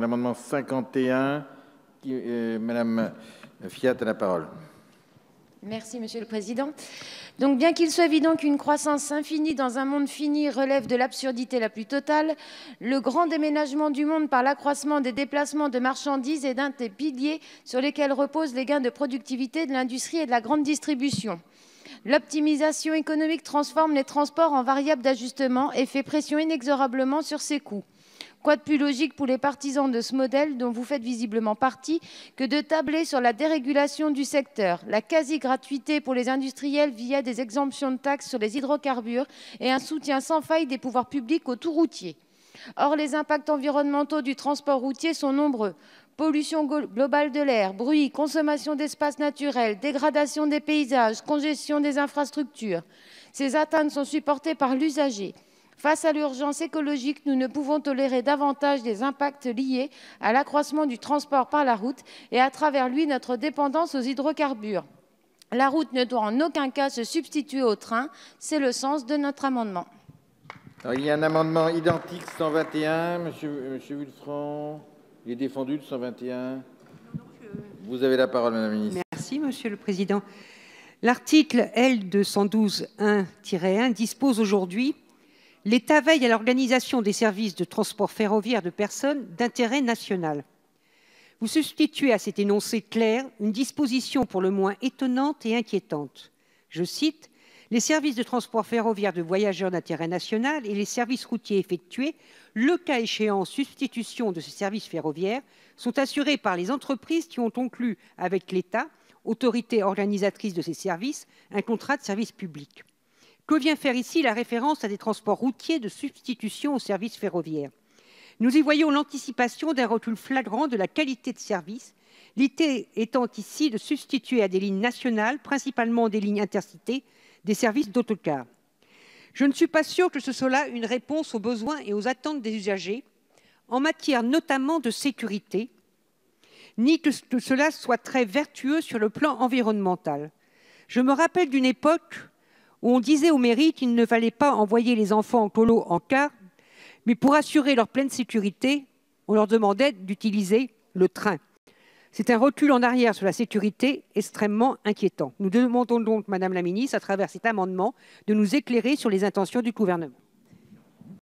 l'amendement 51. Madame Fiat a la parole. Merci, Monsieur le Président. Donc, bien qu'il soit évident qu'une croissance infinie dans un monde fini relève de l'absurdité la plus totale, le grand déménagement du monde par l'accroissement des déplacements de marchandises est d'un des piliers sur lesquels reposent les gains de productivité de l'industrie et de la grande distribution. L'optimisation économique transforme les transports en variable d'ajustement et fait pression inexorablement sur ses coûts. Quoi de plus logique pour les partisans de ce modèle, dont vous faites visiblement partie, que de tabler sur la dérégulation du secteur, la quasi-gratuité pour les industriels via des exemptions de taxes sur les hydrocarbures et un soutien sans faille des pouvoirs publics au tout-routier. Or, les impacts environnementaux du transport routier sont nombreux. Pollution globale de l'air, bruit, consommation d'espaces naturels, dégradation des paysages, congestion des infrastructures. Ces atteintes sont supportées par l'usager. Face à l'urgence écologique, nous ne pouvons tolérer davantage des impacts liés à l'accroissement du transport par la route et à travers lui notre dépendance aux hydrocarbures. La route ne doit en aucun cas se substituer au train. C'est le sens de notre amendement. Alors, il y a un amendement identique 121. Monsieur Vulfran, il est défendu le 121. Vous avez la parole, Madame la Ministre. Merci, Monsieur le Président. L'article L212-1-1 dispose aujourd'hui: l'État veille à l'organisation des services de transport ferroviaire de personnes d'intérêt national. Vous substituez à cet énoncé clair une disposition pour le moins étonnante et inquiétante. Je cite: les services de transport ferroviaire de voyageurs d'intérêt national et les services routiers effectués, le cas échéant en substitution de ces services ferroviaires, sont assurés par les entreprises qui ont conclu avec l'État, autorité organisatrice de ces services, un contrat de service public. Que vient faire ici la référence à des transports routiers de substitution aux services ferroviaires? Nous y voyons l'anticipation d'un recul flagrant de la qualité de service, l'idée étant ici de substituer à des lignes nationales, principalement des lignes intercités, des services d'autocar. Je ne suis pas sûre que ce soit là une réponse aux besoins et aux attentes des usagers, en matière notamment de sécurité, ni que cela soit très vertueux sur le plan environnemental. Je me rappelle d'une époque où on disait aux mairies qu'il ne fallait pas envoyer les enfants en colo en car, mais pour assurer leur pleine sécurité, on leur demandait d'utiliser le train. C'est un recul en arrière sur la sécurité extrêmement inquiétant. Nous demandons donc, Madame la Ministre, à travers cet amendement, de nous éclairer sur les intentions du gouvernement.